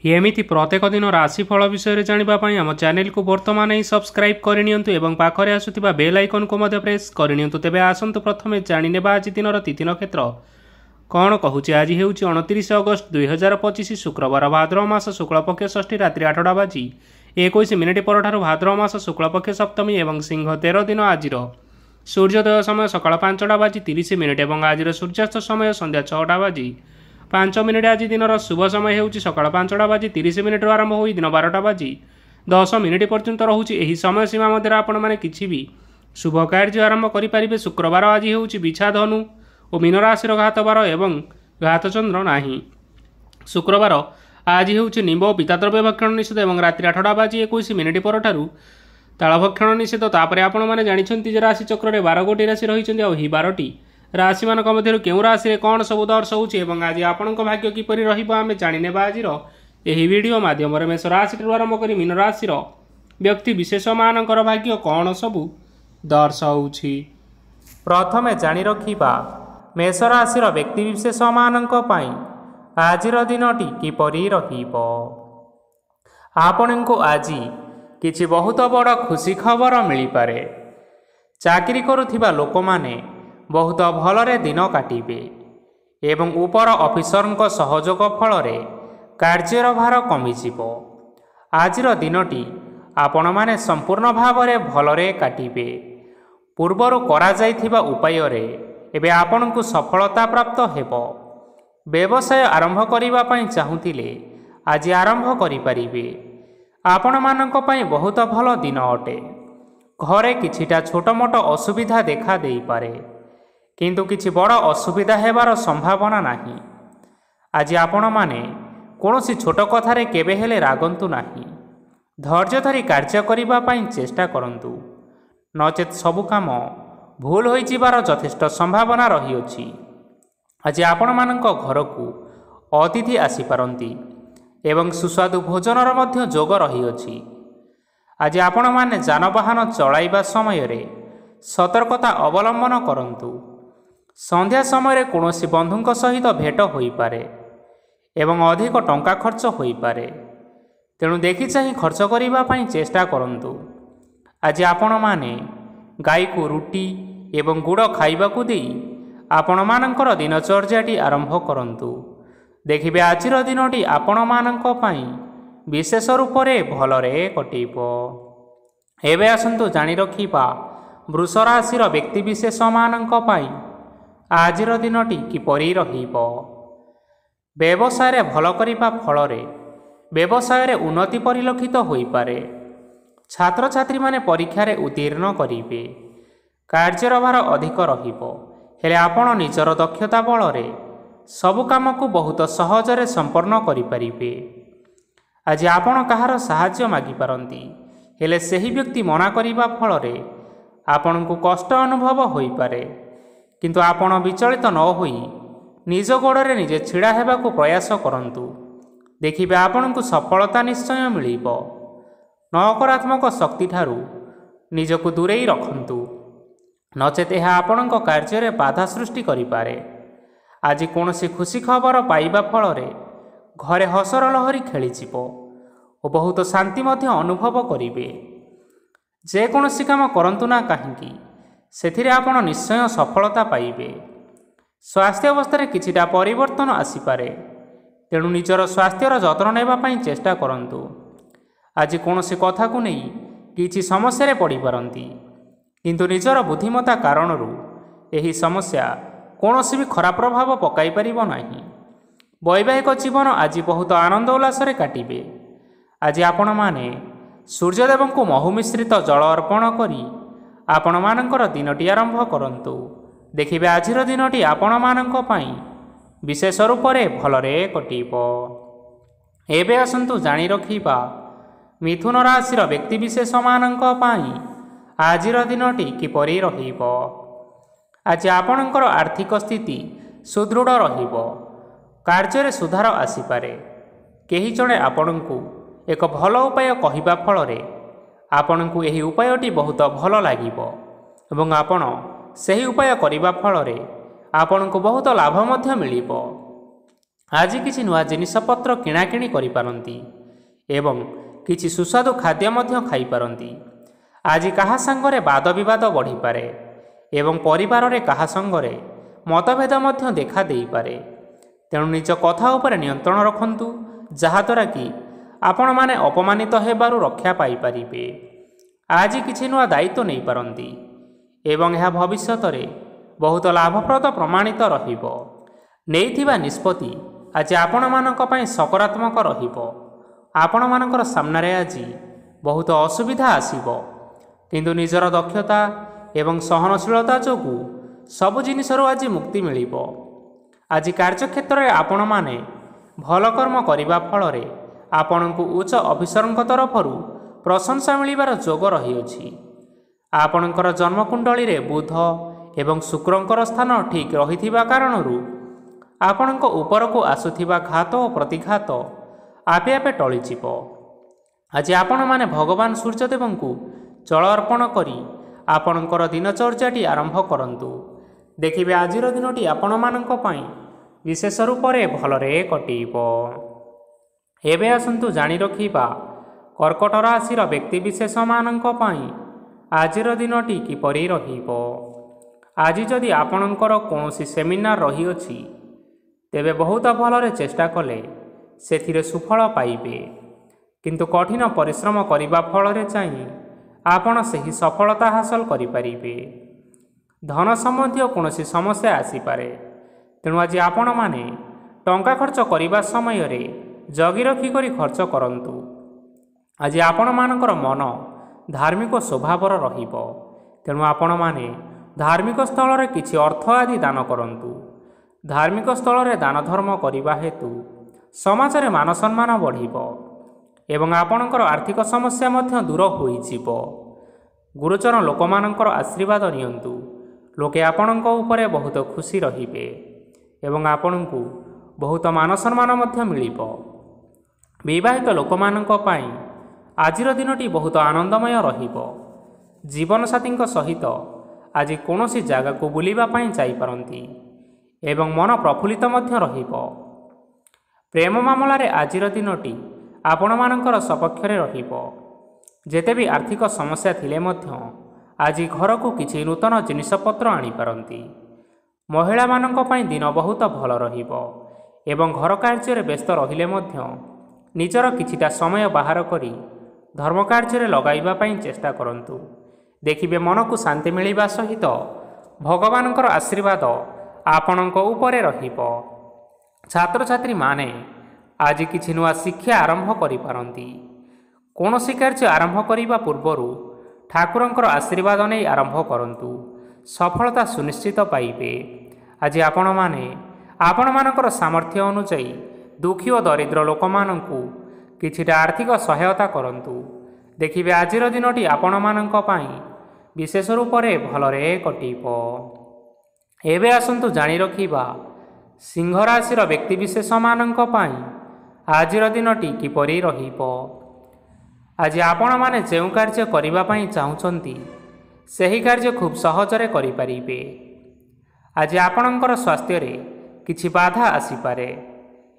एमिति प्रत्येक दिन राशिफल विषय जानापी आम चैनल को बर्तमान ही सब्सक्राइब करनियंतु एवं पाखरे आसुथिबा बेल आइकन को मध्य प्रेस करनियंतु। तेबे आसंतु प्रथमे जानिनेबा आज दिनर तिथि नक्षत्र कौन कहूचे। आज हेउची 29 अगस्त 2025 शुक्रवार भाद्रव मास शुक्लपक्ष षष्ठी रात्रि 8टा बाजी 21 मिनिट परठारु भाद्रव मास शुक्लपक्ष सप्तमी एवं सिंह 13 दिन। आज सूर्योदय समय सकाळ 5टा बाजी 30 मिनिट एवं आज सूर्यास्त समय संध्या 6टा बाजी 5 मिनिट। आज दिनर शुभ समय हेउची सकाळ 5टा बाजी 30 मिनिट आरंभ होई दिन 12टा बाजी 10 मिनिट पर्यंत रहुची। एही समय सीमा मध्य आपण माने किछि भी शुभ कार्य आरंभ करि परिबे। शुक्रवार आज हेउची बिछा धनु और मीन राशि घात बार एवं घात चंद्र नाही। शुक्रवार आज हेउची निम्ब और पिताद्रव्य भक्षण निषेध एवं रात्रि 8टा बाजी 21 मिनिट परठारु ताल भक्षण निषेध। तापर आपण माने जानिछंती जे राशि चक्र रे 12 गोटी राशि रहिछंती आ ही 12टी राशि मान मध्य केउ राशि कौन सब दर्शाऊे और आज आपण भाग्य किपरि आम जाने आज वीडियो माध्यम मेष राशि आरंभ कर मीन राशि व्यक्ति विशेष मान भाग्य कौन सब दर्शाऊे। प्रथमे जानी रखिबा मेष राशि व्यक्ति विशेष मान आज दिनटी किपरि रहिबो। आपण को आज किछि बहुत बड़ खुशी खबर मिल पारे। चाकरी करुथिबा लोक माने बहुत भलरे दिन काटिबे एवं उपर ऑफिसर सहयोग फल कार्यर भार कमिजिबो। आज दिनटी आपण माने संपूर्ण भाव में भलरे काटिबे। पूर्वर करा जाइथिबा उपाय रे एबे आपण को सफलता प्राप्त हेबो। व्यवसाय आरंभ करिबा पई चाहुतिले आज आरंभ करि परिबे। आपण मानक पई बहुत भल दिन अटे। घरे किछिटा छोट मोट असुविधा देखा देई पारे किंतु किछि बड़ असुविधा हेबार संभावना नाही। आज आपण माने कोनोसी छोट कथारे केबे हेले रागंतु नाही। धैर्य धरी कार्य करिबा पई चेष्टा करंतु नचेत सबु काम भूल होई जिबार यथेष्ट संभावना रही अछि। आज आपण मानक घरकू अतिथि आसी पारंती एवं सुस्वादु भोजनर मध्य जोग रही अछि। आज आपण माने जानवाहन चलाइबा समय रे सतर्कता अवलंबन करंतु। संध्या समय कौनसी बंधुक सहित भेट होई पारे एवं अधिक टंका खर्च होई पारे। तेणु देखि चाहि खर्च करिबा पई चेष्टा करंतु। आज आपण माने गाई को रुटी एवं गुड़ खाइबाकू देई आपण मानकर दिनचर्याटी आरंभ करंतु। देखिबे आजिर दिनटी आपण मानक पई विशेष रूप रे भलरे कटिबो। एबे आसंतु जानि रखिबा वृष राशि व्यक्ति विशेष मानक पई आजिर दिनटी किपरि रहिबो। व्यवसाय रे भल करिबा फल रे व्यवसाय रे उन्नति परिलक्षित होई पारे। छात्र छात्री माने परीक्षा रे उत्तीर्ण करिवे। कार्यर भार अधिक रहिबो हेले आपण निजर दक्षता बल रे सबु काम को बहुत सहज रे संपन्न करि परिबे। आज आपण कहार सहाय्य मागी पारंती हेले सही व्यक्ति मना करिबा फल रे आपण को कष्ट अनुभव होई पारे। किंतु आपण विचलित न होई निज गोड़े निजे छिड़ा हेबाकू प्रयास करंतु। देखिबे आपण को सफलता निश्चय मिलिबो। नकारात्मक शक्ति ठारू निजको दूरेई रखंतु नचेत यह आपण कार्य रे बाधा सृष्टि करि पारे। आज कोनोसी खुशी खबर पाइबा फल रे घरे हसर लहरी खेलीजिबो और बहुत शांति मध्य अनुभव करिवे। जे कोनोसी काम करंतु ना काहेकि सेथिरे आपण निश्चय सफलता पाइबे। स्वास्थ्य अवस्था किछिटा परिवर्तन आसीपारे। तेणु निजर स्वास्थ्यर जत्न नेबा पई चेष्टा करंतु। आज कोनोसी कथा को नहीं किछि समस्या रे पड़ी पारंती किंतु निजर बुद्धिमत्ता कारणरू एही समस्या कोनोसी भी खराब प्रभाव पकाई परिबो नाही। वैवाहिक जीवन आज बहुत आनंद उल्लास रे काटिबे। आज आपण माने सूर्यदेव को महु मिश्रित जल अर्पण करी आपण मानकर दिनटी आरंभ करंतु। देखिबे आजिर दिनटी आपण मानक पई विशेष रूप रे भलरे कटिबो। एबे आसंतु जानि रखिबा मिथुन राशि व्यक्ति विशेष मानक पई आजिर दिनटी किपरि रहिबो। आज आपणकर आर्थिक स्थिति सुदृढ़ रहिबो। कार्य रे सुधार आसीपारे। केही जणे आपणकू एक भल उपाय कहिबा फल रे आपणकू एही उपायटी बहुत भल लागिबो एवं आपण सही उपाय करिबा फल रे आपणकू बहुत लाभ मध्य मिलिबो। ଆଜି କିଛି ନୂଆ ଜିନିଷପତ୍ର କିଣାକିଣି କରିପାରନ୍ତି ଏବଂ କିଛି ସୁସ୍ୱାଦୁ ଖାଦ୍ୟ ମଧ୍ୟ ଖାଇପାରନ୍ତି। ଆଜି କାହା ସାଙ୍ଗରେ ବାଦ ବିବାଦ ବଢ଼ିପାରେ ଏବଂ ପରିବାରରେ କାହା ସାଙ୍ଗରେ ମତଭେଦ ମଧ୍ୟ ଦେଖା ଦେଇପାରେ। ତେଣୁ ନିଜ କଥା ଉପରେ ନିୟନ୍ତ୍ରଣ ରଖନ୍ତୁ, ଯାହାଦ୍ୱାରା କି ଆପଣମାନେ ଅପମାନିତ ହେବାରୁ ରକ୍ଷା ପାଇପାରିବେ। ଆଜି କିଛି ନୂଆ ଦାୟିତ୍ୱ ନେଇପାରନ୍ତି ଏବଂ ଏହା ଭବିଷ୍ୟତରେ ବହୁତ ଲାଭପ୍ରଦ ପ୍ରମାଣିତ ରହିବ। ନେଇଥିବା ନିଷ୍ପତ୍ତି ଆଜି ଆପଣମାନଙ୍କ ପାଇଁ ସକାରାତ୍ମକ ରହିବ। ଆପଣମାନଙ୍କର ସାମ୍ନାରେ ଆଜି ବହୁତ ଅସୁବିଧା ଆସିବ, କିନ୍ତୁ ନିଜର ଦକ୍ଷତା ଏବଂ ସହନଶୀଳତା ଯୋଗୁଁ ସବୁ ଜିନିଷରୁ ଆଜି ମୁକ୍ତି ମିଳିବ। ଆଜି କାର୍ଯ୍ୟକ୍ଷେତ୍ରରେ ଆପଣମାନେ ଭଲ କର୍ମ କରିବା ଫଳରେ ଆପଣଙ୍କୁ ଉଚ୍ଚ ଅଫିସରଙ୍କ ତରଫରୁ ପ୍ରଶଂସା ମିଳିବାର ଯୋଗ ରହିଅଛି। ଆପଣଙ୍କର ଜନ୍ମକୁଣ୍ଡଳୀରେ ବୁଧ ଏବଂ ଶୁକ୍ରଙ୍କର ସ୍ଥାନ ଠିକ୍ ରହିଥିବା କାରଣରୁ ଆପଣଙ୍କ ଉପରକୁ ଆସୁଥିବା ଘାତ ଓ ପ୍ରତିଘାତ ଆପେ ଆପେ ଟଳିଯିବ। ଆଜି ଆପଣମାନେ ଭଗବାନ ସୂର୍ଯ୍ୟଦେବଙ୍କୁ ଜଳ ଅର୍ପଣ କରି ଆପଣଙ୍କର ଦିନଚର୍ଯ୍ୟାଟି ଆରମ୍ଭ କରନ୍ତୁ। ଦେଖିବେ ଆଜିର ଦିନଟି ଆପଣମାନଙ୍କ ପାଇଁ ବିଶେଷ ରୂପରେ ଭଲରେ କଟିବ। ଏବେ ଆସନ୍ତୁ ଜାଣି ରଖିବା କର୍କଟ ରାଶିର ବ୍ୟକ୍ତିବିଶେଷମାନଙ୍କ ପାଇଁ ଆଜିର ଦିନଟି କିପରି ରହିବ। ଆଜି ଯଦି ଆପଣଙ୍କର କୌଣସି ସେମିନାର ରହିଅଛି, ତେବେ ବହୁତ ଭଲରେ ଚେଷ୍ଟା କଲେ ସେଥିରେ ସୁଫଳ ପାଇବେ, କିନ୍ତୁ କଠିନ ପରିଶ୍ରମ କରିବା ଫଳରେ ଚାହିଁ ଆପଣ ସେହି ସଫଳତା ହାସଲ କରିପାରିବେ। ଧନ ସମ୍ବନ୍ଧୀୟ କୌଣସି ସମସ୍ୟା ଆସିପାରେ, ତେଣୁ ଆଜି ଆପଣମାନେ ଟଙ୍କା ଖର୍ଚ୍ଚ କରିବା ସମୟରେ ଜଗି ରଖି କରି ଖର୍ଚ୍ଚ କରନ୍ତୁ। ଆଜି ଆପଣମାନଙ୍କର ମନ ଧାର୍ମିକ ସ୍ୱଭାବର ରହିବ, ତେଣୁ ଆପଣମାନେ ଧାର୍ମିକ ସ୍ଥଳରେ କିଛି ଅର୍ଥ ଆଦି ଦାନ କରନ୍ତୁ। ଧାର୍ମିକ ସ୍ଥଳରେ ଦାନ ଧର୍ମ କରିବା ହେତୁ ସମାଜରେ ମାନ ସମ୍ମାନ ବଢ଼ିବ ଏବଂ ଆପଣଙ୍କର ଆର୍ଥିକ ସମସ୍ୟା ମଧ୍ୟ ଦୂର ହୋଇଯିବ। ଗୁରୁଜନ ଲୋକମାନଙ୍କର ଆଶୀର୍ବାଦ ନିଅନ୍ତୁ। ଲୋକେ ଆପଣଙ୍କ ଉପରେ ବହୁତ ଖୁସି ରହିବେ ଏବଂ ଆପଣଙ୍କୁ ବହୁତ ମାନ ସମ୍ମାନ ମଧ୍ୟ ମିଳିବ। ବିବାହିତ ଲୋକମାନଙ୍କ ପାଇଁ ଆଜିର ଦିନଟି ବହୁତ ଆନନ୍ଦମୟ ରହିବ। ଜୀବନସାଥୀଙ୍କ ସହିତ ଆଜି କୌଣସି ଜାଗାକୁ ବୁଲିବା ପାଇଁ ଯାଇପାରନ୍ତି ଏବଂ ମନ ପ୍ରଫୁଲ୍ଲିତ ମଧ୍ୟ ରହିବ। ପ୍ରେମ ମାମଲାରେ ଆଜିର ଦିନଟି ଆପଣମାନଙ୍କର ସପକ୍ଷରେ ରହିବ। ଯେତେ ବି ଆର୍ଥିକ ସମସ୍ୟା ଥିଲେ ମଧ୍ୟ ଆଜି ଘରକୁ କିଛି ନୂତନ ଜିନିଷପତ୍ର ଆଣିପାରନ୍ତି। ମହିଳାମାନଙ୍କ ପାଇଁ ଦିନ ବହୁତ ଭଲ ରହିବ ଏବଂ ଘର କାର୍ଯ୍ୟରେ ବ୍ୟସ୍ତ ରହିଲେ ମଧ୍ୟ ନିଜର କିଛିଟା ସମୟ ବାହାର କରି ଧର୍ମ କାର୍ଯ୍ୟରେ ଲଗାଇବା ପାଇଁ ଚେଷ୍ଟା କରନ୍ତୁ। ଦେଖିବେ ମନକୁ ଶାନ୍ତି ମିଳିବା ସହିତ ଭଗବାନଙ୍କର ଆଶୀର୍ବାଦ ଆପଣଙ୍କ ଉପରେ ରହିବ। ଛାତ୍ରଛାତ୍ରୀମାନେ ଆଜି କିଛି ନୂଆ ଶିକ୍ଷା ଆରମ୍ଭ କରିପାରନ୍ତି। କୌଣସି କାର୍ଯ୍ୟ ଆରମ୍ଭ କରିବା ପୂର୍ବରୁ ଠାକୁରଙ୍କର ଆଶୀର୍ବାଦ ନେଇ ଆରମ୍ଭ କରନ୍ତୁ, ସଫଳତା ସୁନିଶ୍ଚିତ ପାଇବେ। ଆଜି ଆପଣମାନେ ଆପଣମାନଙ୍କର ସାମର୍ଥ୍ୟ ଅନୁଯାୟୀ ଦୁଃଖୀ ଓ ଦରିଦ୍ର ଲୋକମାନଙ୍କୁ କିଛିଟା ଆର୍ଥିକ ସହାୟତା କରନ୍ତୁ। ଦେଖିବେ ଆଜିର ଦିନଟି ଆପଣମାନଙ୍କ ପାଇଁ ବିଶେଷ ରୂପରେ ଭଲରେ କଟିବ। ଏବେ ଆସନ୍ତୁ ଜାଣି ରଖିବା ସିଂହ ରାଶିର ବ୍ୟକ୍ତିବିଶେଷମାନଙ୍କ ପାଇଁ ଆଜିର ଦିନଟି କିପରି ରହିବ। ଆଜି ଆପଣମାନେ ଯେଉଁ କାର୍ଯ୍ୟ କରିବା ପାଇଁ ଚାହୁଁଛନ୍ତି, ସେହି କାର୍ଯ୍ୟ ଖୁବ୍ ସହଜରେ କରିପାରିବେ। ଆଜି ଆପଣଙ୍କର ସ୍ୱାସ୍ଥ୍ୟରେ କିଛି ବାଧା ଆସିପାରେ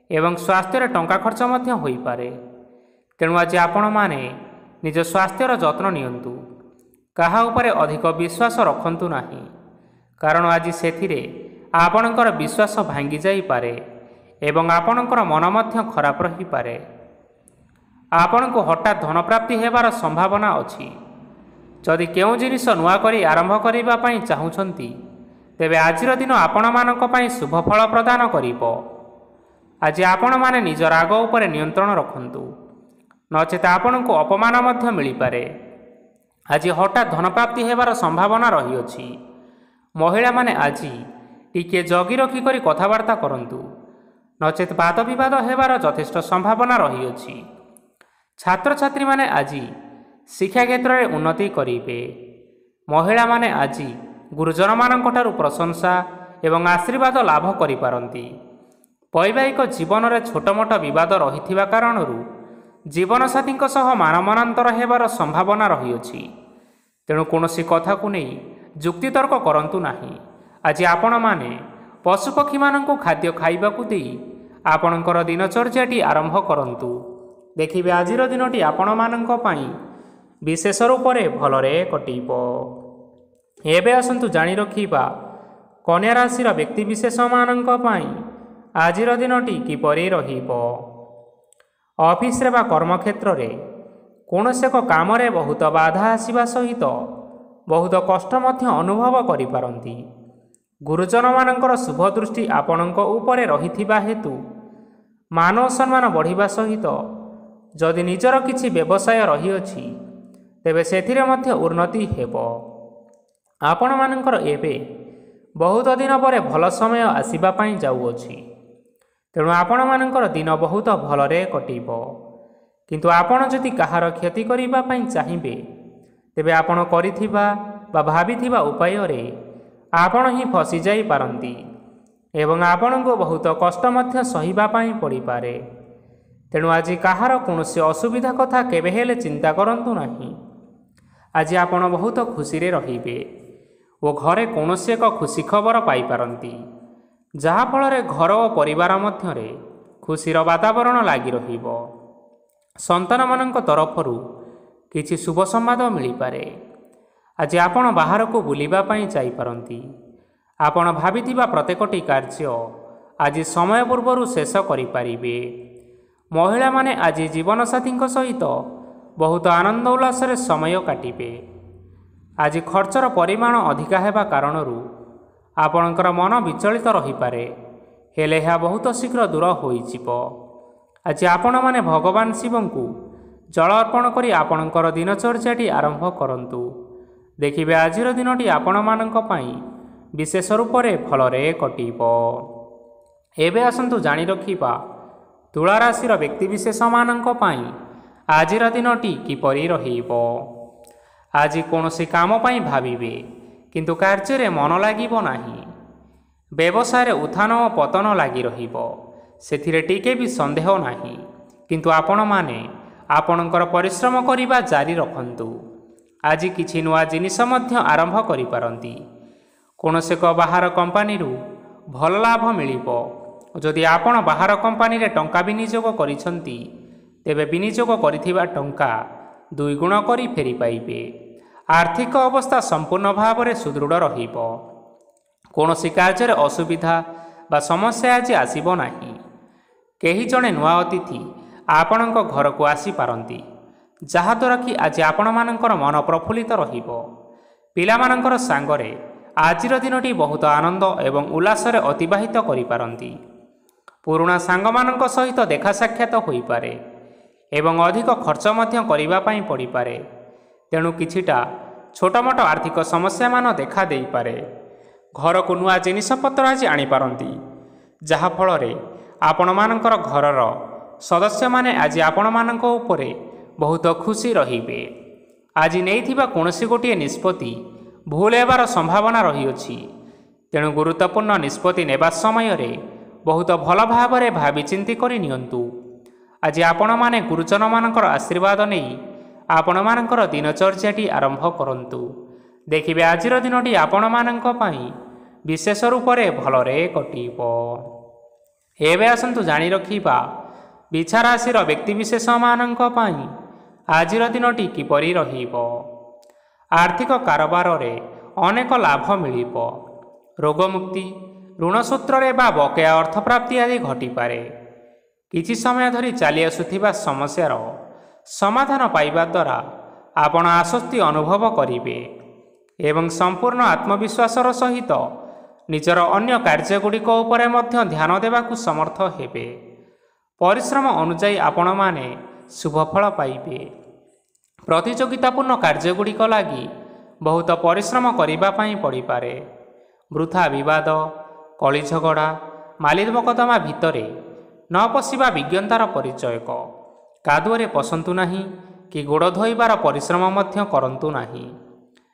ଏବଂ ସ୍ୱାସ୍ଥ୍ୟରେ ଟଙ୍କା ଖର୍ଚ୍ଚ ମଧ୍ୟ ହୋଇପାରେ। ତେଣୁ ଆଜି ଆପଣମାନେ ନିଜ ସ୍ୱାସ୍ଥ୍ୟର ଯତ୍ନ ନିଅନ୍ତୁ। କାହା ଉପରେ ଅଧିକ ବିଶ୍ୱାସ ରଖନ୍ତୁ ନାହିଁ, କାରଣ ଆଜି ସେଥିରେ ଆପଣଙ୍କର ବିଶ୍ୱାସ ଭାଙ୍ଗି ଯାଇପାରେ ଏବଂ ଆପଣଙ୍କର ମନ ମଧ୍ୟ ଖରାପ ରହିପାରେ। ଆପଣଙ୍କୁ ହଠାତ୍ ଧନପ୍ରାପ୍ତି ହେବାର ସମ୍ଭାବନା ଅଛି। ଯଦି କେଉଁ ଜିନିଷ ନୂଆ କରି ଆରମ୍ଭ କରିବା ପାଇଁ ଚାହୁଁଛନ୍ତି, ତେବେ ଆଜିର ଦିନ ଆପଣମାନଙ୍କ ପାଇଁ ଶୁଭ ଫଳ ପ୍ରଦାନ କରିବ। ଆଜି ଆପଣମାନେ ନିଜ ରାଗ ଉପରେ ନିୟନ୍ତ୍ରଣ ରଖନ୍ତୁ, ନଚେତ ଆପଣଙ୍କୁ ଅପମାନ ମଧ୍ୟ ମିଳିପାରେ। ଆଜି ହଠାତ୍ ଧନପ୍ରାପ୍ତି ହେବାର ସମ୍ଭାବନା ରହିଅଛି। ମହିଳାମାନେ ଆଜି ଟିକିଏ ଜଗି ରଖି କରି କଥାବାର୍ତ୍ତା କରନ୍ତୁ, ନଚେତ ବାଦ ବିବାଦ ହେବାର ଯଥେଷ୍ଟ ସମ୍ଭାବନା ରହିଅଛି। ଛାତ୍ରଛାତ୍ରୀମାନେ ଆଜି ଶିକ୍ଷା କ୍ଷେତ୍ରରେ ଉନ୍ନତି କରିବେ। ମହିଳାମାନେ ଆଜି ଗୁରୁଜନମାନଙ୍କଠାରୁ ପ୍ରଶଂସା ଏବଂ ଆଶୀର୍ବାଦ ଲାଭ କରିପାରନ୍ତି। ବୈବାହିକ ଜୀବନରେ ଛୋଟମୋଟ ବିବାଦ ରହିଥିବା କାରଣରୁ ଜୀବନସାଥୀଙ୍କ ସହ ମାନମନାନ୍ତର ହେବାର ସମ୍ଭାବନା ରହିଅଛି। ତେଣୁ କୌଣସି କଥାକୁ ନେଇ ଯୁକ୍ତିତର୍କ କରନ୍ତୁ ନାହିଁ। ଆଜି ଆପଣମାନେ ପଶୁପକ୍ଷୀମାନଙ୍କୁ ଖାଦ୍ୟ ଖାଇବାକୁ ଦେଇ ଆପଣଙ୍କର ଦିନଚର୍ଯ୍ୟାଟି ଆରମ୍ଭ କରନ୍ତୁ। ଦେଖିବେ ଆଜିର ଦିନଟି ଆପଣମାନଙ୍କ ପାଇଁ ବିଶେଷ ରୂପରେ ଭଲରେ କଟିବ। ଏବେ ଆସନ୍ତୁ ଜାଣି ରଖିବା କନ୍ୟା ରାଶିର ବ୍ୟକ୍ତିବିଶେଷମାନଙ୍କ ପାଇଁ ଆଜିର ଦିନଟି କିପରି ରହିବ। ଅଫିସରେ ବା କର୍ମକ୍ଷେତ୍ରରେ କୌଣସି ଏକ କାମରେ ବହୁତ ବାଧା ଆସିବା ସହିତ ବହୁତ କଷ୍ଟ ମଧ୍ୟ ଅନୁଭବ କରିପାରନ୍ତି। ଗୁରୁଜନମାନଙ୍କର ଶୁଭ ଦୃଷ୍ଟି ଆପଣଙ୍କ ଉପରେ ରହିଥିବା ହେତୁ ମାନ ଓ ସମ୍ମାନ ବଢ଼ିବା ସହିତ ଯଦି ନିଜର କିଛି ବ୍ୟବସାୟ ରହିଅଛି ତେବେ ସେଥିରେ ମଧ୍ୟ ଉନ୍ନତି ହେବ। ଆପଣମାନଙ୍କର ଏବେ ବହୁତ ଦିନ ପରେ ଭଲ ସମୟ ଆସିବା ପାଇଁ ଯାଉଅଛି। ତେଣୁ ଆପଣମାନଙ୍କର ଦିନ ବହୁତ ଭଲରେ କଟିବ। କିନ୍ତୁ ଆପଣ ଯଦି କାହାର କ୍ଷତି କରିବା ପାଇଁ ଚାହିଁବେ ତେବେ ଆପଣ କରିଥିବା ବା ଭାବିଥିବା ଉପାୟରେ ଆପଣ ହିଁ ଫସିଯାଇପାରନ୍ତି ଏବଂ ଆପଣଙ୍କୁ ବହୁତ କଷ୍ଟ ମଧ୍ୟ ସହିବା ପାଇଁ ପଡ଼ିପାରେ। ତେଣୁ ଆଜି କାହାର କୌଣସି ଅସୁବିଧା କଥା କେବେ ହେଲେ ଚିନ୍ତା କରନ୍ତୁ ନାହିଁ। ଆଜି ଆପଣ ବହୁତ ଖୁସିରେ ରହିବେ ଓ ଘରେ କୌଣସି ଏକ ଖୁସି ଖବର ପାଇପାରନ୍ତି, ଯାହାଫଳରେ ଘର ଓ ପରିବାର ମଧ୍ୟରେ ଖୁସିର ବାତାବରଣ ଲାଗି ରହିବ। ସନ୍ତାନମାନଙ୍କ ତରଫରୁ କିଛି ଶୁଭ ସମ୍ବାଦ ମିଳିପାରେ। ଆଜି ଆପଣ ବାହାରକୁ ବୁଲିବା ପାଇଁ ଯାଇପାରନ୍ତି। ଆପଣ ଭାବିଥିବା ପ୍ରତ୍ୟେକଟି କାର୍ଯ୍ୟ ଆଜି ସମୟ ପୂର୍ବରୁ ଶେଷ କରିପାରିବେ। ମହିଳାମାନେ ଆଜି ଜୀବନସାଥୀଙ୍କ ସହିତ ବହୁତ ଆନନ୍ଦ ଉଲ୍ଲାସରେ ସମୟ କାଟିବେ। ଆଜି ଖର୍ଚ୍ଚର ପରିମାଣ ଅଧିକା ହେବା କାରଣରୁ ଆପଣଙ୍କର ମନ ବିଚଳିତ ରହିପାରେ, ହେଲେ ଏହା ବହୁତ ଶୀଘ୍ର ଦୂର ହୋଇଯିବ। ଆଜି ଆପଣମାନେ ଭଗବାନ ଶିବଙ୍କୁ ଜଳ ଅର୍ପଣ କରି ଆପଣଙ୍କର ଦିନଚର୍ଯ୍ୟାଟି ଆରମ୍ଭ କରନ୍ତୁ। ଦେଖିବେ ଆଜିର ଦିନଟି ଆପଣମାନଙ୍କ ପାଇଁ ବିଶେଷ ରୂପରେ ଭଲରେ କଟିବ। ଏବେ ଆସନ୍ତୁ ଜାଣି ରଖିବା ତୁଳା ରାଶିର ବ୍ୟକ୍ତିବିଶେଷମାନଙ୍କ ପାଇଁ ଆଜିର ଦିନଟି କିପରି ରହିବ। ଆଜି କୌଣସି କାମ ପାଇଁ ଭାବିବେ କିନ୍ତୁ କାର୍ଯ୍ୟରେ ମନ ଲାଗିବ ନାହିଁ। ବ୍ୟବସାୟରେ ଉତ୍ଥାନ ଓ ପତନ ଲାଗି ରହିବ, ସେଥିରେ ଟିକେ ବି ସନ୍ଦେହ ନାହିଁ। କିନ୍ତୁ ଆପଣମାନେ ଆପଣଙ୍କର ପରିଶ୍ରମ କରିବା ଜାରି ରଖନ୍ତୁ। ଆଜି କିଛି ନୂଆ ଜିନିଷ ମଧ୍ୟ ଆରମ୍ଭ କରିପାରନ୍ତି। କୌଣସି ଏକ ବାହାର କମ୍ପାନୀରୁ ଭଲ ଲାଭ ମିଳିବ। ଯଦି ଆପଣ ବାହାର କମ୍ପାନୀରେ ଟଙ୍କା ବିନିଯୋଗ କରିଛନ୍ତି ତେବେ ବିନିଯୋଗ କରିଥିବା ଟଙ୍କା ଦୁଇଗୁଣ କରି ଫେରି ପାଇବେ। ଆର୍ଥିକ ଅବସ୍ଥା ସମ୍ପୂର୍ଣ୍ଣ ଭାବରେ ସୁଦୃଢ଼ ରହିବ। କୌଣସି କାର୍ଯ୍ୟରେ ଅସୁବିଧା ବା ସମସ୍ୟା ଆଜି ଆସିବ ନାହିଁ। କେହି ଜଣେ ନୂଆ ଅତିଥି ଆପଣଙ୍କ ଘରକୁ ଆସିପାରନ୍ତି, ଯାହାଦ୍ୱାରା କି ଆଜି ଆପଣମାନଙ୍କର ମନ ପ୍ରଫୁଲ୍ଲିତ ରହିବ। ପିଲାମାନଙ୍କର ସାଙ୍ଗରେ ଆଜିର ଦିନଟି ବହୁତ ଆନନ୍ଦ ଏବଂ ଉଲ୍ଲାସରେ ଅତିବାହିତ କରିପାରନ୍ତି। ପୁରୁଣା ସାଙ୍ଗମାନଙ୍କ ସହିତ ଦେଖା ସାକ୍ଷାତ ହୋଇପାରେ ଏବଂ ଅଧିକ ଖର୍ଚ୍ଚ ମଧ୍ୟ କରିବା ପାଇଁ ପଡ଼ିପାରେ। ତେଣୁ କିଛିଟା ଛୋଟମୋଟ ଆର୍ଥିକ ସମସ୍ୟାମାନ ଦେଖା ଦେଇପାରେ। ଘରକୁ ନୂଆ ଜିନିଷପତ୍ର ଆଜି ଆଣିପାରନ୍ତି, ଯାହାଫଳରେ ଆପଣମାନଙ୍କର ଘରର ସଦସ୍ୟମାନେ ଆଜି ଆପଣମାନଙ୍କ ଉପରେ ବହୁତ ଖୁସି ରହିବେ। ଆଜି ନେଇଥିବା କୌଣସି ଗୋଟିଏ ନିଷ୍ପତ୍ତି ଭୁଲ ହେବାର ସମ୍ଭାବନା ରହିଅଛି। ତେଣୁ ଗୁରୁତ୍ୱପୂର୍ଣ୍ଣ ନିଷ୍ପତ୍ତି ନେବା ସମୟରେ ବହୁତ ଭଲ ଭାବରେ ଭାବିଚିନ୍ତି କରି ନିଅନ୍ତୁ। ଆଜି ଆପଣମାନେ ଗୁରୁଜନମାନଙ୍କର ଆଶୀର୍ବାଦ ନେଇ ଆପଣମାନଙ୍କର ଦିନଚର୍ଯ୍ୟାଟି ଆରମ୍ଭ କରନ୍ତୁ। ଦେଖିବେ ଆଜିର ଦିନଟି ଆପଣମାନଙ୍କ ପାଇଁ ବିଶେଷ ରୂପରେ ଭଲରେ କଟିବ। ଏବେ ଆସନ୍ତୁ ଜାଣି ରଖିବା ବିଛା ରାଶିର ବ୍ୟକ୍ତିବିଶେଷମାନଙ୍କ ପାଇଁ ଆଜିର ଦିନଟି କିପରି ରହିବ। ଆର୍ଥିକ କାରବାରରେ ଅନେକ ଲାଭ ମିଳିବ। ରୋଗମୁକ୍ତି, ଋଣ ସୂତ୍ରରେ ବା ବକେୟା ଅର୍ଥପ୍ରାପ୍ତି ଆଦି ଘଟିପାରେ। କିଛି ସମୟ ଧରି ଚାଲି ଆସୁଥିବା ସମସ୍ୟାର ସମାଧାନ ପାଇବା ଦ୍ୱାରା ଆପଣ ଆଶ୍ୱସ୍ତି ଅନୁଭବ କରିବେ ଏବଂ ସମ୍ପୂର୍ଣ୍ଣ ଆତ୍ମବିଶ୍ୱାସର ସହିତ ନିଜର ଅନ୍ୟ କାର୍ଯ୍ୟଗୁଡ଼ିକ ଉପରେ ମଧ୍ୟ ଧ୍ୟାନ ଦେବାକୁ ସମର୍ଥ ହେବେ। ପରିଶ୍ରମ ଅନୁଯାୟୀ ଆପଣମାନେ ଶୁଭଫଳ ପାଇବେ। ପ୍ରତିଯୋଗିତାପୂର୍ଣ୍ଣ କାର୍ଯ୍ୟଗୁଡ଼ିକ ଲାଗି ବହୁତ ପରିଶ୍ରମ କରିବା ପାଇଁ ପଡ଼ିପାରେ। ବୃଥା ବିବାଦ, କଳି ଝଗଡ଼ା, ମାଲି ମକଦ୍ଦମା ଭିତରେ ନ ପଶିବା ବିଜ୍ଞତାର ପରିଚୟକ। କାଦୁଅରେ ପଶନ୍ତୁ ନାହିଁ କି ଗୋଡ଼ ଧୋଇବାର ପରିଶ୍ରମ ମଧ୍ୟ କରନ୍ତୁ ନାହିଁ।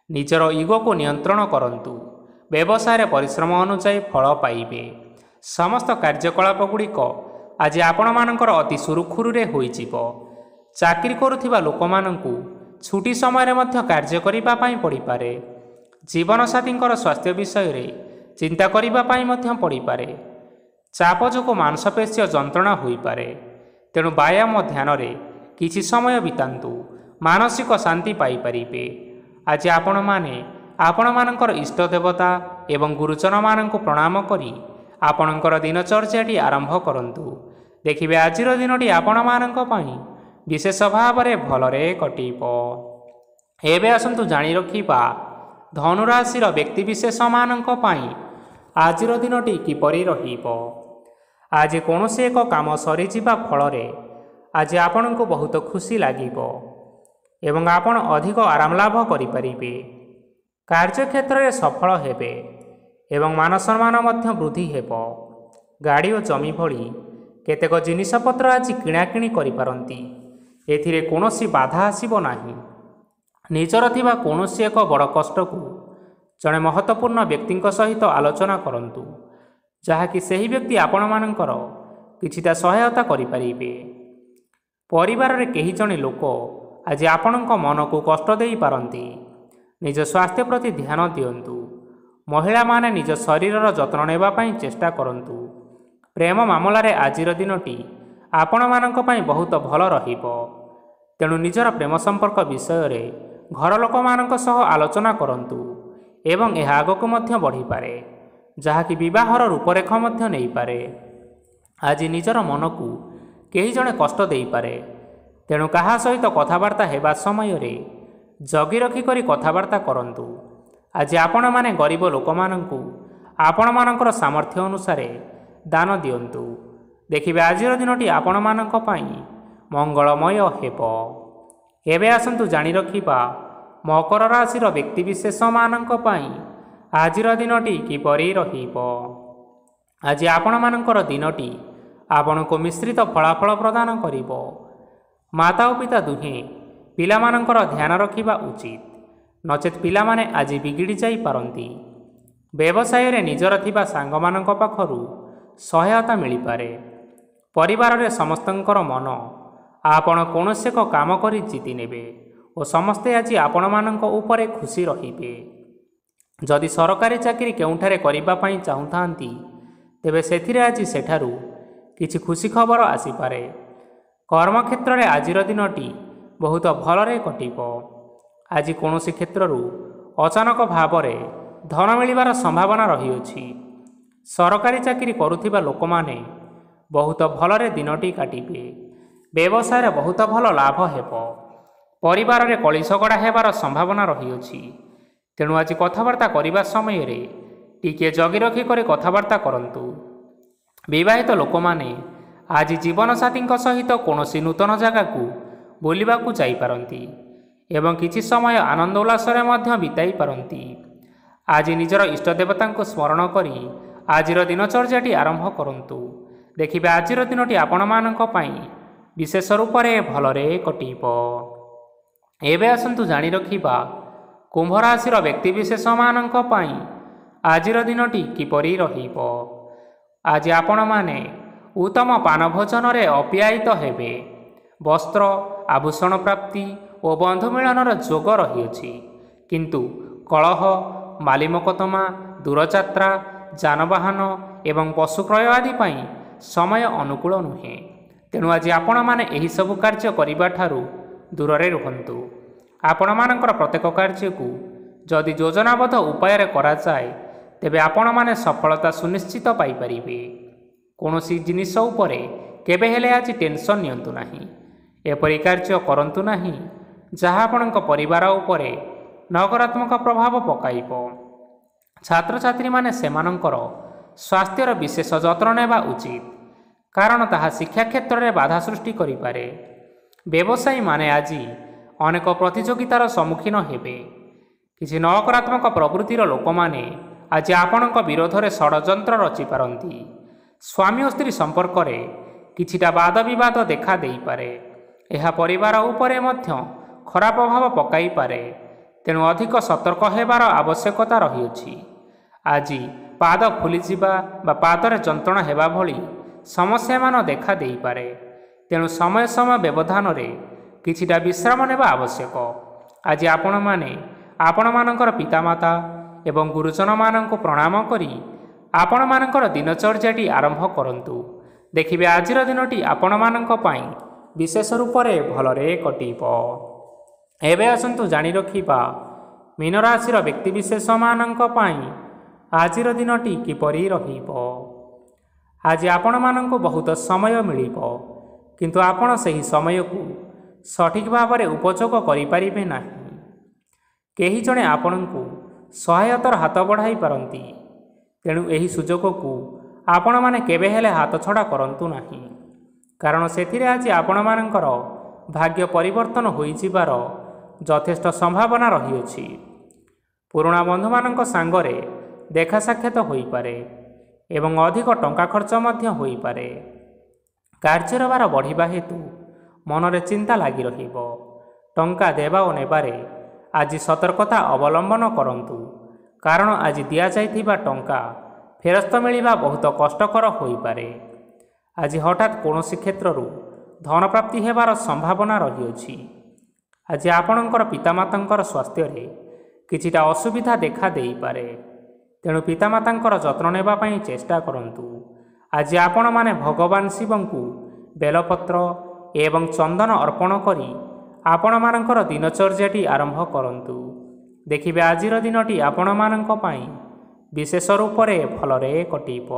ନିଜର ଇଗୋକୁ ନିୟନ୍ତ୍ରଣ କରନ୍ତୁ। ବ୍ୟବସାୟରେ ପରିଶ୍ରମ ଅନୁଯାୟୀ ଫଳ ପାଇବେ। ସମସ୍ତ କାର୍ଯ୍ୟକଳାପଗୁଡ଼ିକ ଆଜି ଆପଣମାନଙ୍କର ଅତି ସୁରୁଖୁରୁରେ ହୋଇଯିବ। ଚାକିରି କରୁଥିବା ଲୋକମାନଙ୍କୁ ଛୁଟି ସମୟରେ ମଧ୍ୟ କାର୍ଯ୍ୟ କରିବା ପାଇଁ ପଡ଼ିପାରେ। ଜୀବନସାଥୀଙ୍କର ସ୍ୱାସ୍ଥ୍ୟ ବିଷୟରେ ଚିନ୍ତା କରିବା ପାଇଁ ମଧ୍ୟ ପଡ଼ିପାରେ। ଚାପ ଯୋଗୁଁ ମାଂସପେଶୀୟ ଯନ୍ତ୍ରଣା ହୋଇପାରେ। ତେଣୁ ବ୍ୟାୟାମ ଧ୍ୟାନରେ କିଛି ସମୟ ବିତାନ୍ତୁ, ମାନସିକ ଶାନ୍ତି ପାଇପାରିବେ। ଆଜି ଆପଣମାନେ ଆପଣମାନଙ୍କର ଇଷ୍ଟ ଦେବତା ଏବଂ ଗୁରୁଜନମାନଙ୍କୁ ପ୍ରଣାମ କରି ଆପଣଙ୍କର ଦିନଚର୍ଯ୍ୟାଟି ଆରମ୍ଭ କରନ୍ତୁ। ଦେଖିବେ ଆଜିର ଦିନଟି ଆପଣମାନଙ୍କ ପାଇଁ ବିଶେଷ ଭାବରେ ଭଲରେ କଟିବ। ଏବେ ଆସନ୍ତୁ ଜାଣି ରଖିବା ଧନୁରାଶିର ବ୍ୟକ୍ତିବିଶେଷମାନଙ୍କ ପାଇଁ ଆଜିର ଦିନଟି କିପରି ରହିବ। ଆଜି କୌଣସି ଏକ କାମ ସରିଯିବା ଫଳରେ ଆଜି ଆପଣଙ୍କୁ ବହୁତ ଖୁସି ଲାଗିବ ଏବଂ ଆପଣ ଅଧିକ ଆରାମ ଲାଭ କରିପାରିବେ। କାର୍ଯ୍ୟକ୍ଷେତ୍ରରେ ସଫଳ ହେବେ ଏବଂ ମାନସମ୍ମାନ ମଧ୍ୟ ବୃଦ୍ଧି ହେବ। ଗାଡ଼ି ଓ ଜମି ଭଳି କେତେକ ଜିନିଷପତ୍ର ଆଜି କିଣାକିଣି କରିପାରନ୍ତି। ଏଥିରେ କୌଣସି ବାଧା ଆସିବ ନାହିଁ। ନିଜର ଥିବା କୌଣସି ଏକ ବଡ଼ କଷ୍ଟକୁ ଜଣେ ମହତ୍ତ୍ୱପୂର୍ଣ୍ଣ ବ୍ୟକ୍ତିଙ୍କ ସହିତ ଆଲୋଚନା କରନ୍ତୁ, ଯାହାକି ସେହି ବ୍ୟକ୍ତି ଆପଣମାନଙ୍କର କିଛିଟା ସହାୟତା କରିପାରିବେ। ପରିବାରରେ କେହି ଜଣେ ଲୋକ ଆଜି ଆପଣଙ୍କ ମନକୁ କଷ୍ଟ ଦେଇପାରନ୍ତି। ନିଜ ସ୍ୱାସ୍ଥ୍ୟ ପ୍ରତି ଧ୍ୟାନ ଦିଅନ୍ତୁ। ମହିଳାମାନେ ନିଜ ଶରୀରର ଯତ୍ନ ନେବା ପାଇଁ ଚେଷ୍ଟା କରନ୍ତୁ। ପ୍ରେମ ମାମଲାରେ ଆଜିର ଦିନଟି ଆପଣମାନଙ୍କ ପାଇଁ ବହୁତ ଭଲ ରହିବ। ତେଣୁ ନିଜର ପ୍ରେମ ସମ୍ପର୍କ ବିଷୟରେ ଘର ଲୋକମାନଙ୍କ ସହ ଆଲୋଚନା କରନ୍ତୁ ଏବଂ ଏହା ଆଗକୁ ମଧ୍ୟ ବଢ଼ିପାରେ, ଯାହାକି ବିବାହର ରୂପରେଖ ମଧ୍ୟ ନେଇପାରେ। ଆଜି ନିଜର ମନକୁ କେହି ଜଣେ କଷ୍ଟ ଦେଇପାରେ। ତେଣୁ କାହା ସହିତ କଥାବାର୍ତ୍ତା ହେବା ସମୟରେ ଜଗି ରଖିକରି କଥାବାର୍ତ୍ତା କରନ୍ତୁ। ଆଜି ଆପଣମାନେ ଗରିବ ଲୋକମାନଙ୍କୁ ଆପଣମାନଙ୍କର ସାମର୍ଥ୍ୟ ଅନୁସାରେ ଦାନ ଦିଅନ୍ତୁ। ଦେଖିବେ ଆଜିର ଦିନଟି ଆପଣମାନଙ୍କ ପାଇଁ ମଙ୍ଗଳମୟ ହେବ। ଏବେ ଆସନ୍ତୁ ଜାଣି ରଖିବା ମକର ରାଶିର ବ୍ୟକ୍ତିବିଶେଷମାନଙ୍କ ପାଇଁ ଆଜିର ଦିନଟି କିପରି ରହିବ। ଆଜି ଆପଣମାନଙ୍କର ଦିନଟି ଆପଣଙ୍କୁ ମିଶ୍ରିତ ଫଳାଫଳ ପ୍ରଦାନ କରିବ। ମାତା ଓ ପିତା ଦୁହେଁ ପିଲାମାନଙ୍କର ଧ୍ୟାନ ରଖିବା ଉଚିତ, ନଚେତ୍ ପିଲାମାନେ ଆଜି ବିଗିଡ଼ି ଯାଇପାରନ୍ତି। ବ୍ୟବସାୟରେ ନିଜର ଥିବା ସାଙ୍ଗମାନଙ୍କ ପାଖରୁ ସହାୟତା ମିଳିପାରେ। ପରିବାରରେ ସମସ୍ତଙ୍କର ମନ ଆପଣ କୌଣସି ଏକ କାମ କରି ଜିତି ନେବେ ଓ ସମସ୍ତେ ଆଜି ଆପଣମାନଙ୍କ ଉପରେ ଖୁସି ରହିବେ। ଯଦି ସରକାରୀ ଚାକିରି କେଉଁଠାରେ କରିବା ପାଇଁ ଚାହୁଁଥାନ୍ତି, ତେବେ ସେଥିରେ ଆଜି ସେଠାରୁ କିଛି ଖୁସି ଖବର ଆସିପାରେ। କର୍ମକ୍ଷେତ୍ରରେ ଆଜିର ଦିନଟି ବହୁତ ଭଲରେ କଟିବ। ଆଜି କୌଣସି କ୍ଷେତ୍ରରୁ ଅଚାନକ ଭାବରେ ଧନ ମିଳିବାର ସମ୍ଭାବନା ରହିଅଛି। ସରକାରୀ ଚାକିରି କରୁଥିବା ଲୋକମାନେ ବହୁତ ଭଲରେ ଦିନଟି କାଟିବେ। ବ୍ୟବସାୟରେ ବହୁତ ଭଲ ଲାଭ ହେବ। ପରିବାରରେ କଳିଝଗଡ଼ା ହେବାର ସମ୍ଭାବନା ରହିଅଛି। ତେଣୁ ଆଜି କଥାବାର୍ତ୍ତା କରିବା ସମୟରେ ଟିକିଏ ଜଗି ରଖି କରି କଥାବାର୍ତ୍ତା କରନ୍ତୁ। ବିବାହିତ ଲୋକମାନେ ଆଜି ଜୀବନସାଥୀଙ୍କ ସହିତ କୌଣସି ନୂତନ ଜାଗାକୁ ବୁଲିବାକୁ ଯାଇପାରନ୍ତି ଏବଂ କିଛି ସମୟ ଆନନ୍ଦ ଉଲ୍ଲାସରେ ମଧ୍ୟ ବିତାଇ ପାରନ୍ତି। ଆଜି ନିଜର ଇଷ୍ଟ ଦେବତାଙ୍କୁ ସ୍ମରଣ କରି ଆଜିର ଦିନଚର୍ଯ୍ୟାଟି ଆରମ୍ଭ କରନ୍ତୁ। ଦେଖିବେ ଆଜିର ଦିନଟି ଆପଣମାନଙ୍କ ପାଇଁ ବିଶେଷ ରୂପରେ ଭଲରେ କଟିବ। ଏବେ ଆସନ୍ତୁ ଜାଣି ରଖିବା କୁମ୍ଭ ରାଶିର ବ୍ୟକ୍ତିବିଶେଷମାନଙ୍କ ପାଇଁ ଆଜିର ଦିନଟି କିପରି ରହିବ। ଆଜି ଆପଣମାନେ ଉତ୍ତମ ପାନଭୋଜନରେ ଅପ୍ୟାୟିତ ହେବେ। ବସ୍ତ୍ର ଆଭୂଷଣ ପ୍ରାପ୍ତି ଓ ବନ୍ଧୁ ମିଳନର ଯୋଗ ରହିଅଛି। କିନ୍ତୁ କଳହ, ମାଲିମକଦ୍ଦମା, ଦୂରଯାତ୍ରା, ଯାନବାହନ ଏବଂ ପଶୁ କ୍ରୟ ଆଦି ପାଇଁ ସମୟ ଅନୁକୂଳ ନୁହେଁ। ତେଣୁ ଆଜି ଆପଣମାନେ ଏହିସବୁ କାର୍ଯ୍ୟ କରିବାଠାରୁ ଦୂରରେ ରୁହନ୍ତୁ। ଆପଣମାନଙ୍କର ପ୍ରତ୍ୟେକ କାର୍ଯ୍ୟକୁ ଯଦି ଯୋଜନାବଦ୍ଧ ଉପାୟରେ କରାଯାଏ, ତେବେ ଆପଣମାନେ ସଫଳତା ସୁନିଶ୍ଚିତ ପାଇପାରିବେ। କୌଣସି ଜିନିଷ ଉପରେ କେବେ ହେଲେ ଆଜି ଟେନସନ୍ ନିଅନ୍ତୁ ନାହିଁ। ଏପରି କାର୍ଯ୍ୟ କରନ୍ତୁ ନାହିଁ ଯାହା ଆପଣଙ୍କ ପରିବାର ଉପରେ ନକାରାତ୍ମକ ପ୍ରଭାବ ପକାଇବ। ଛାତ୍ରଛାତ୍ରୀମାନେ ସେମାନଙ୍କର ସ୍ୱାସ୍ଥ୍ୟର ବିଶେଷ ଯତ୍ନ ନେବା ଉଚିତ, କାରଣ ତାହା ଶିକ୍ଷା କ୍ଷେତ୍ରରେ ବାଧା ସୃଷ୍ଟି କରିପାରେ। ବ୍ୟବସାୟୀମାନେ ଆଜି ଅନେକ ପ୍ରତିଯୋଗିତାର ସମ୍ମୁଖୀନ ହେବେ। କିଛି ନକାରାତ୍ମକ ପ୍ରବୃତ୍ତିର ଲୋକମାନେ ଆଜି ଆପଣଙ୍କ ବିରୋଧରେ ଷଡ଼ଯନ୍ତ୍ର ରଚିପାରନ୍ତି। ସ୍ୱାମୀ ଓ ସ୍ତ୍ରୀ ସମ୍ପର୍କରେ କିଛିଟା ବାଦ ବିବାଦ ଦେଖା ଦେଇପାରେ। ଏହା ପରିବାର ଉପରେ ମଧ୍ୟ ଖରାପ ପ୍ରଭାବ ପକାଇପାରେ। ତେଣୁ ଅଧିକ ସତର୍କ ହେବାର ଆବଶ୍ୟକତା ରହିଅଛି। ଆଜି ପାଦ ଫୁଲିଯିବା ବା ପାଦରେ ଯନ୍ତ୍ରଣା ହେବା ଭଳି ସମସ୍ୟାମାନ ଦେଖା ଦେଇପାରେ। ତେଣୁ ସମୟ ସମୟ ବ୍ୟବଧାନରେ କିଛିଟା ବିଶ୍ରାମ ନେବା ଆବଶ୍ୟକ। ଆଜି ଆପଣମାନେ ଆପଣମାନଙ୍କର ପିତାମାତା ଏବଂ ଗୁରୁଜନମାନଙ୍କୁ ପ୍ରଣାମ କରି ଆପଣମାନଙ୍କର ଦିନଚର୍ଯ୍ୟାଟି ଆରମ୍ଭ କରନ୍ତୁ। ଦେଖିବେ ଆଜିର ଦିନଟି ଆପଣମାନଙ୍କ ପାଇଁ ବିଶେଷ ରୂପରେ ଭଲରେ କଟିବ। ଏବେ ଆସନ୍ତୁ ଜାଣି ରଖିବା ମୀନରାଶିର ବ୍ୟକ୍ତିବିଶେଷମାନଙ୍କ ପାଇଁ ଆଜିର ଦିନଟି କିପରି ରହିବ। ଆଜି ଆପଣମାନଙ୍କୁ ବହୁତ ସମୟ ମିଳିବ, କିନ୍ତୁ ଆପଣ ସେହି ସମୟକୁ ସଠିକ୍ ଭାବରେ ଉପଯୋଗ କରିପାରିବେ ନାହିଁ। କେହି ଜଣେ ଆପଣଙ୍କୁ ସହାୟତାର ହାତ ବଢ଼ାଇ ପାରନ୍ତି, ତେଣୁ ଏହି ସୁଯୋଗକୁ ଆପଣମାନେ କେବେ ହେଲେ ହାତଛଡ଼ା କରନ୍ତୁ ନାହିଁ, କାରଣ ସେଥିରେ ଆଜି ଆପଣମାନଙ୍କର ଭାଗ୍ୟ ପରିବର୍ତ୍ତନ ହୋଇଯିବାର ଯଥେଷ୍ଟ ସମ୍ଭାବନା ରହିଅଛି। ପୁରୁଣା ବନ୍ଧୁମାନଙ୍କ ସାଙ୍ଗରେ ଦେଖା ସାକ୍ଷାତ ହୋଇପାରେ ଏବଂ ଅଧିକ ଟଙ୍କା ଖର୍ଚ୍ଚ ମଧ୍ୟ ହୋଇପାରେ। କାର୍ଯ୍ୟର ଭାର ବଢ଼ିବା ହେତୁ ମନରେ ଚିନ୍ତା ଲାଗି ରହିବ। ଟଙ୍କା ଦେବା ଓ ନେବାରେ ଆଜି ସତର୍କତା ଅବଲମ୍ବନ କରନ୍ତୁ, କାରଣ ଆଜି ଦିଆଯାଇଥିବା ଟଙ୍କା ଫେରସ୍ତ ମିଳିବା ବହୁତ କଷ୍ଟକର ହୋଇପାରେ। ଆଜି ହଠାତ୍ କୌଣସି କ୍ଷେତ୍ରରୁ ଧନପ୍ରାପ୍ତି ହେବାର ସମ୍ଭାବନା ରହିଅଛି। ଆଜି ଆପଣଙ୍କର ପିତାମାତାଙ୍କର ସ୍ୱାସ୍ଥ୍ୟରେ କିଛିଟା ଅସୁବିଧା ଦେଖା ଦେଇପାରେ, ତେଣୁ ପିତାମାତାଙ୍କର ଯତ୍ନ ନେବା ପାଇଁ ଚେଷ୍ଟା କରନ୍ତୁ। ଆଜି ଆପଣମାନେ ଭଗବାନ ଶିବଙ୍କୁ ବେଲପତ୍ର ଏବଂ ଚନ୍ଦନ ଅର୍ପଣ କରି ଆପଣମାନଙ୍କର ଦିନଚର୍ଯ୍ୟାଟି ଆରମ୍ଭ କରନ୍ତୁ। ଦେଖିବେ ଆଜିର ଦିନଟି ଆପଣମାନଙ୍କ ପାଇଁ ବିଶେଷ ରୂପରେ ଭଲରେ କଟିବ।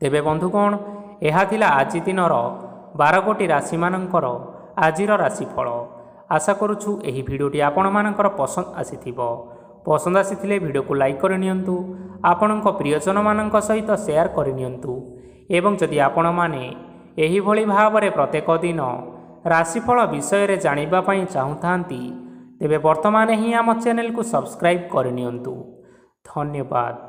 ତେବେ ବନ୍ଧୁଗଣ, ଏହା ଥିଲା ଆଜି ଦିନର 12 ଗୋଟି ରାଶିମାନଙ୍କର ଆଜିର ରାଶିଫଳ। ଆଶା କରୁଛୁ ଏହି ଭିଡ଼ିଓଟି ଆପଣମାନଙ୍କର ପସନ୍ଦ ଆସିଥିବ। ପସନ୍ଦ ଆସିଥିଲେ ଭିଡ଼ିଓକୁ ଲାଇକ୍ କରିନିଅନ୍ତୁ, ଆପଣଙ୍କ ପ୍ରିୟଜନମାନଙ୍କ ସହିତ ସେୟାର କରିନିଅନ୍ତୁ ଏବଂ ଯଦି ଆପଣମାନେ ଏହିଭଳି ଭାବରେ ପ୍ରତ୍ୟେକ ଦିନ ରାଶିଫଳ ବିଷୟରେ ଜାଣିବା ପାଇଁ ଚାହୁଁଥାନ୍ତି, ତେବେ ବର୍ତ୍ତମାନ ହିଁ ଆମ ଚ୍ୟାନେଲକୁ ସବସ୍କ୍ରାଇବ୍ କରିନିଅନ୍ତୁ। ଧନ୍ୟବାଦ।